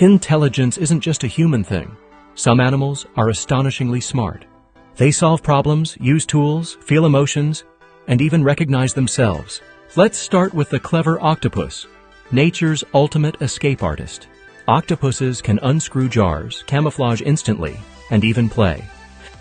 Intelligence isn't just a human thing. Some animals are astonishingly smart. They solve problems, use tools, feel emotions, and even recognize themselves. Let's start with the clever octopus, nature's ultimate escape artist. Octopuses can unscrew jars, camouflage instantly, and even play.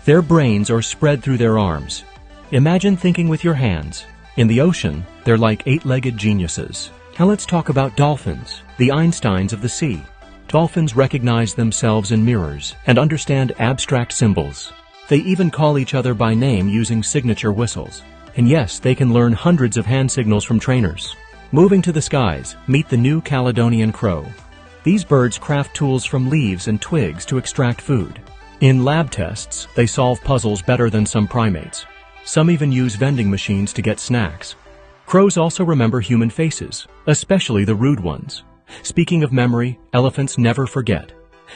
Their brains are spread through their arms. Imagine thinking with your hands. In the ocean, they're like eight-legged geniuses. Now let's talk about dolphins, the Einsteins of the sea. Dolphins recognize themselves in mirrors and understand abstract symbols. They even call each other by name using signature whistles. And yes, they can learn hundreds of hand signals from trainers. Moving to the skies, meet the New Caledonian crow. These birds craft tools from leaves and twigs to extract food. In lab tests, they solve puzzles better than some primates. Some even use vending machines to get snacks. Crows also remember human faces, especially the rude ones. Speaking of memory, elephants never forget.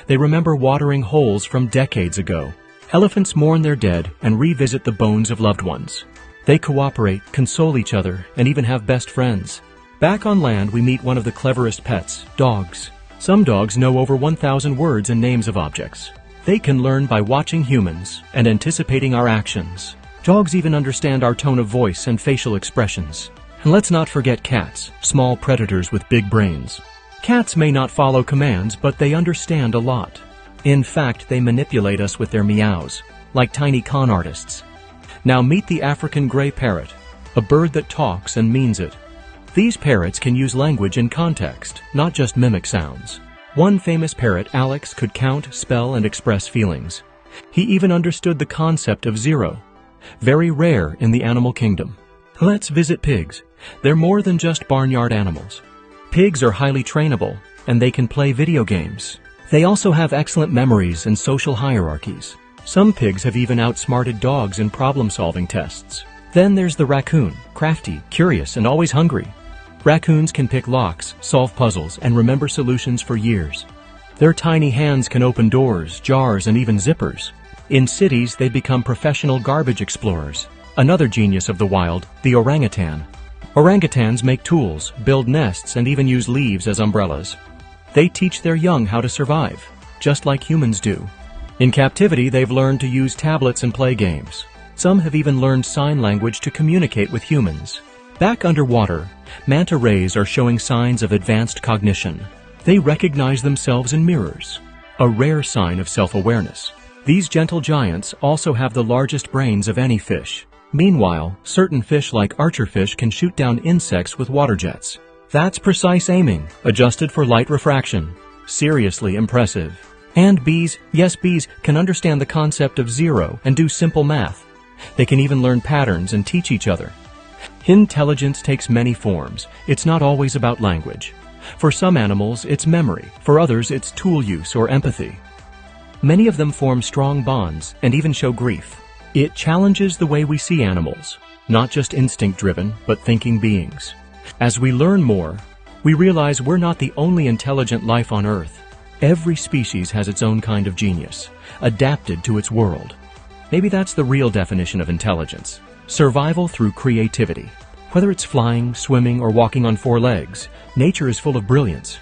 They remember watering holes from decades ago. Elephants mourn their dead and revisit the bones of loved ones. They cooperate, console each other, and even have best friends. Back on land, we meet one of the cleverest pets, dogs. Some dogs know over 1,000 words and names of objects. They can learn by watching humans and anticipating our actions. Dogs even understand our tone of voice and facial expressions. And let's not forget cats, small predators with big brains. Cats may not follow commands, but they understand a lot. In fact, they manipulate us with their meows, like tiny con artists. Now meet the African gray parrot, a bird that talks and means it. These parrots can use language in context, not just mimic sounds. One famous parrot, Alex, could count, spell, and express feelings. He even understood the concept of zero, very rare in the animal kingdom. Let's visit pigs. They're more than just barnyard animals. Pigs are highly trainable, and they can play video games. They also have excellent memories and social hierarchies. Some pigs have even outsmarted dogs in problem-solving tests. Then there's the raccoon, crafty, curious, and always hungry. Raccoons can pick locks, solve puzzles, and remember solutions for years. Their tiny hands can open doors, jars, and even zippers. In cities, they become professional garbage explorers. Another genius of the wild, the orangutan. Orangutans make tools, build nests, and even use leaves as umbrellas. They teach their young how to survive, just like humans do. In captivity, they've learned to use tablets and play games. Some have even learned sign language to communicate with humans. Back underwater, manta rays are showing signs of advanced cognition. They recognize themselves in mirrors, a rare sign of self-awareness. These gentle giants also have the largest brains of any fish. Meanwhile, certain fish like archerfish can shoot down insects with water jets. That's precise aiming, adjusted for light refraction. Seriously impressive. And bees, yes, bees can understand the concept of zero and do simple math. They can even learn patterns and teach each other. Intelligence takes many forms. It's not always about language. For some animals, it's memory. For others, it's tool use or empathy. Many of them form strong bonds and even show grief. It challenges the way we see animals, not just instinct-driven, but thinking beings. As we learn more, we realize we're not the only intelligent life on Earth. Every species has its own kind of genius, adapted to its world. Maybe that's the real definition of intelligence: survival through creativity. Whether it's flying, swimming, or walking on four legs, nature is full of brilliance.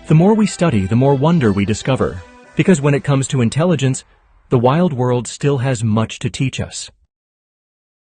The more we study, the more wonder we discover. Because when it comes to intelligence, the wild world still has much to teach us.